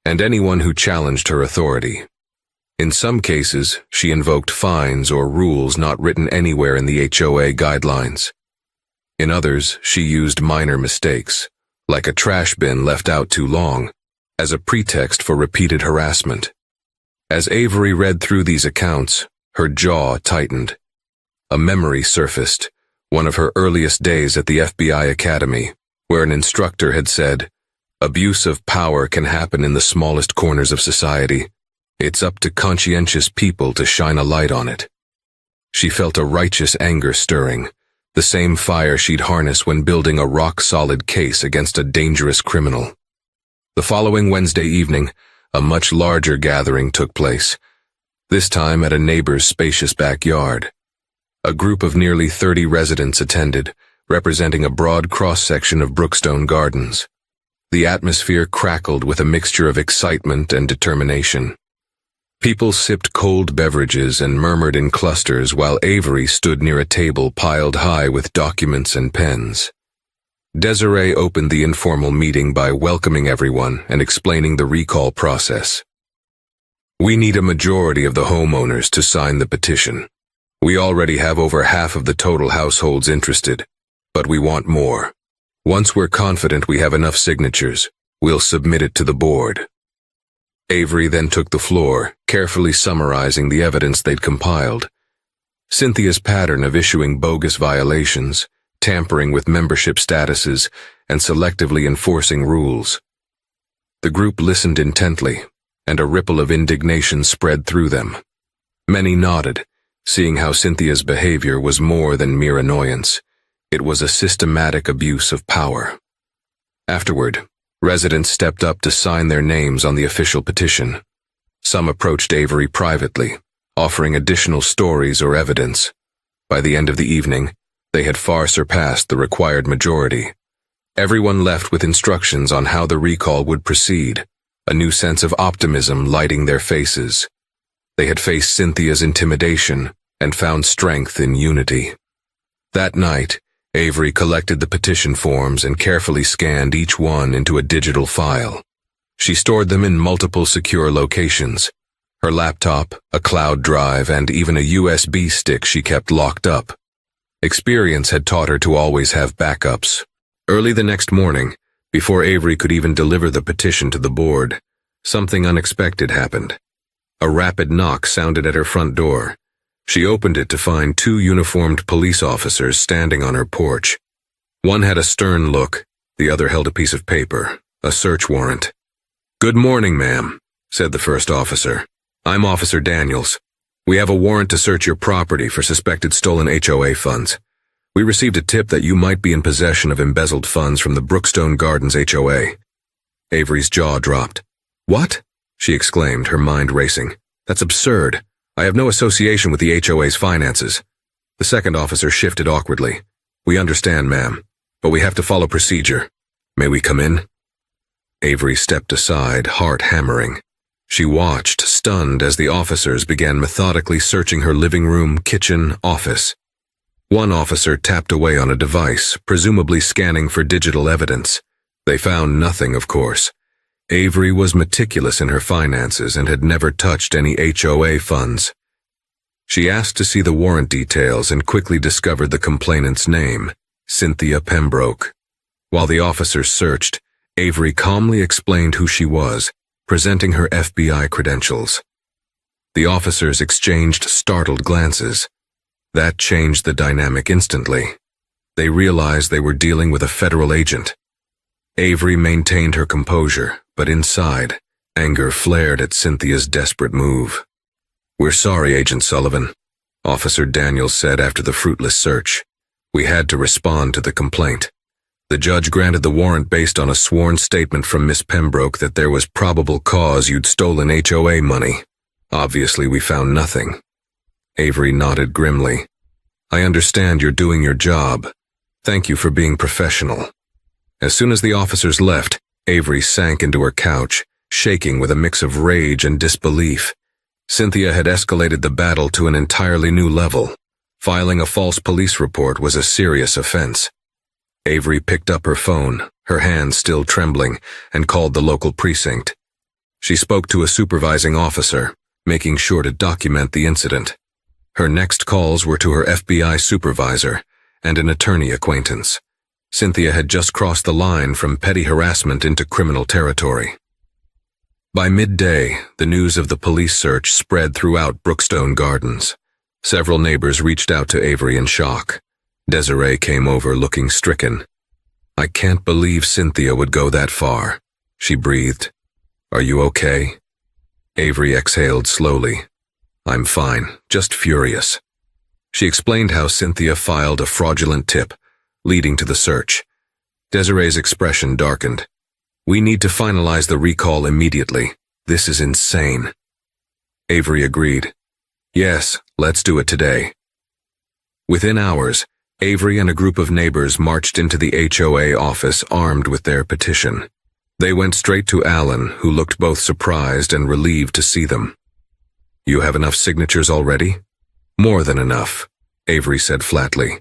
and anyone who challenged her authority. In some cases, she invoked fines or rules not written anywhere in the HOA guidelines. In others, she used minor mistakes, like a trash bin left out too long, as a pretext for repeated harassment. As Avery read through these accounts, her jaw tightened. A memory surfaced, one of her earliest days at the FBI Academy, where an instructor had said, "Abuse of power can happen in the smallest corners of society. It's up to conscientious people to shine a light on it." She felt a righteous anger stirring, the same fire she'd harness when building a rock-solid case against a dangerous criminal. The following Wednesday evening, a much larger gathering took place, this time at a neighbor's spacious backyard. A group of nearly 30 residents attended, representing a broad cross-section of Brookstone Gardens. The atmosphere crackled with a mixture of excitement and determination. People sipped cold beverages and murmured in clusters while Avery stood near a table piled high with documents and pens. Desiree opened the informal meeting by welcoming everyone and explaining the recall process. "We need a majority of the homeowners to sign the petition. We already have over half of the total households interested, but we want more. Once we're confident we have enough signatures, we'll submit it to the board." Avery then took the floor, carefully summarizing the evidence they'd compiled. Cynthia's pattern of issuing bogus violations, tampering with membership statuses, and selectively enforcing rules. The group listened intently, and a ripple of indignation spread through them. Many nodded, seeing how Cynthia's behavior was more than mere annoyance. It was a systematic abuse of power. Afterward, residents stepped up to sign their names on the official petition. Some approached Avery privately, offering additional stories or evidence, By the end of the evening, they had far surpassed the required majority. Everyone left with instructions on how the recall would proceed, a new sense of optimism lighting their faces. They had faced Cynthia's intimidation and found strength in unity. That night, Avery collected the petition forms and carefully scanned each one into a digital file. She stored them in multiple secure locations. Her laptop, a cloud drive, and even a USB stick she kept locked up. Experience had taught her to always have backups. Early the next morning, before Avery could even deliver the petition to the board, something unexpected happened. A rapid knock sounded at her front door. She opened it to find two uniformed police officers standing on her porch. One had a stern look, the other held a piece of paper, a search warrant. "Good morning, ma'am," said the first officer. "I'm Officer Daniels. We have a warrant to search your property for suspected stolen HOA funds. We received a tip that you might be in possession of embezzled funds from the Brookstone Gardens HOA. Avery's jaw dropped. "What?" she exclaimed, her mind racing. "That's absurd. I have no association with the HOA's finances." The second officer shifted awkwardly. "We understand, ma'am, but we have to follow procedure. May we come in?" Avery stepped aside, heart hammering. She watched, stunned, as the officers began methodically searching her living room, kitchen, office. One officer tapped away on a device, presumably scanning for digital evidence. They found nothing, of course. Avery was meticulous in her finances and had never touched any HOA funds. She asked to see the warrant details and quickly discovered the complainant's name, Cynthia Pembroke. While the officers searched, Avery calmly explained who she was, presenting her FBI credentials. The officers exchanged startled glances. That changed the dynamic instantly. They realized they were dealing with a federal agent. Avery maintained her composure, but inside, anger flared at Cynthia's desperate move. "We're sorry, Agent Sullivan," Officer Daniels said after the fruitless search. "We had to respond to the complaint. The judge granted the warrant based on a sworn statement from Miss Pembroke that there was probable cause you'd stolen HOA money. Obviously, we found nothing." Avery nodded grimly. "I understand you're doing your job. Thank you for being professional." As soon as the officers left, Avery sank into her couch, shaking with a mix of rage and disbelief. Cynthia had escalated the battle to an entirely new level. Filing a false police report was a serious offense. Avery picked up her phone, her hands still trembling, and called the local precinct. She spoke to a supervising officer, making sure to document the incident. Her next calls were to her FBI supervisor and an attorney acquaintance. Cynthia had just crossed the line from petty harassment into criminal territory. By midday, the news of the police search spread throughout Brookstone Gardens. Several neighbors reached out to Avery in shock. Desiree came over looking stricken. "I can't believe Cynthia would go that far," she breathed. "Are you okay?" Avery exhaled slowly. "I'm fine, just furious." She explained how Cynthia filed a fraudulent tip, leading to the search. Desiree's expression darkened. "We need to finalize the recall immediately. This is insane." Avery agreed. "Yes, let's do it today." Within hours, Avery and a group of neighbors marched into the HOA office armed with their petition. They went straight to Alan, who looked both surprised and relieved to see them. "You have enough signatures already?" "More than enough," Avery said flatly.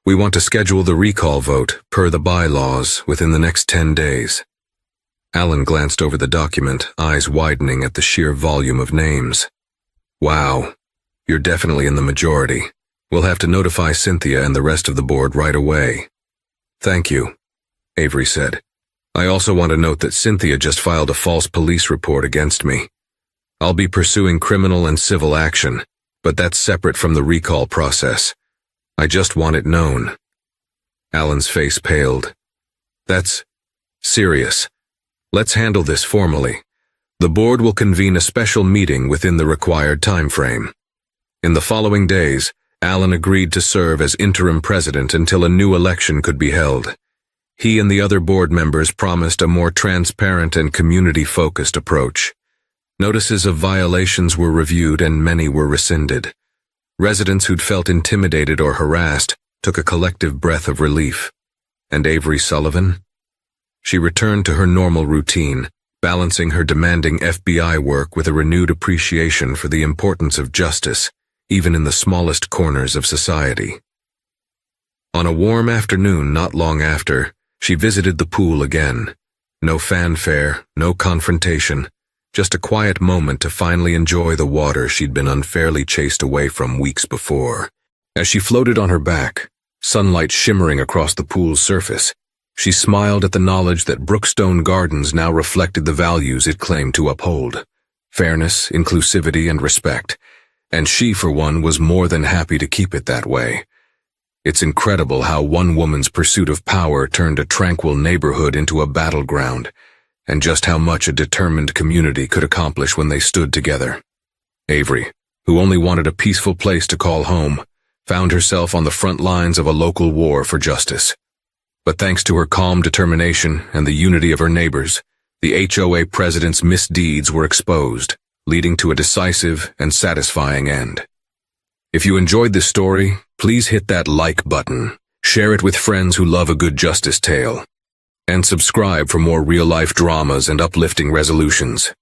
"We want to schedule the recall vote, per the bylaws, within the next 10 days. Alan glanced over the document, eyes widening at the sheer volume of names. "Wow, you're definitely in the majority. We'll have to notify Cynthia and the rest of the board right away." "Thank you," Avery said. "I also want to note that Cynthia just filed a false police report against me. I'll be pursuing criminal and civil action, but that's separate from the recall process. I just want it known." Alan's face paled. "That's serious. Let's handle this formally. The board will convene a special meeting within the required time frame." In the following days, Alan agreed to serve as interim president until a new election could be held. He and the other board members promised a more transparent and community-focused approach. Notices of violations were reviewed and many were rescinded. Residents who'd felt intimidated or harassed took a collective breath of relief. And Avery Sullivan? She returned to her normal routine, balancing her demanding FBI work with a renewed appreciation for the importance of justice, even in the smallest corners of society. On a warm afternoon not long after, she visited the pool again. No fanfare, no confrontation, just a quiet moment to finally enjoy the water she'd been unfairly chased away from weeks before. As she floated on her back, sunlight shimmering across the pool's surface, she smiled at the knowledge that Brookstone Gardens now reflected the values it claimed to uphold: fairness, inclusivity, and respect. And she, for one, was more than happy to keep it that way. It's incredible how one woman's pursuit of power turned a tranquil neighborhood into a battleground, and just how much a determined community could accomplish when they stood together. Avery, who only wanted a peaceful place to call home, found herself on the front lines of a local war for justice. But thanks to her calm determination and the unity of her neighbors, the HOA president's misdeeds were exposed, leading to a decisive and satisfying end. If you enjoyed this story, please hit that like button, share it with friends who love a good justice tale, and subscribe for more real-life dramas and uplifting resolutions.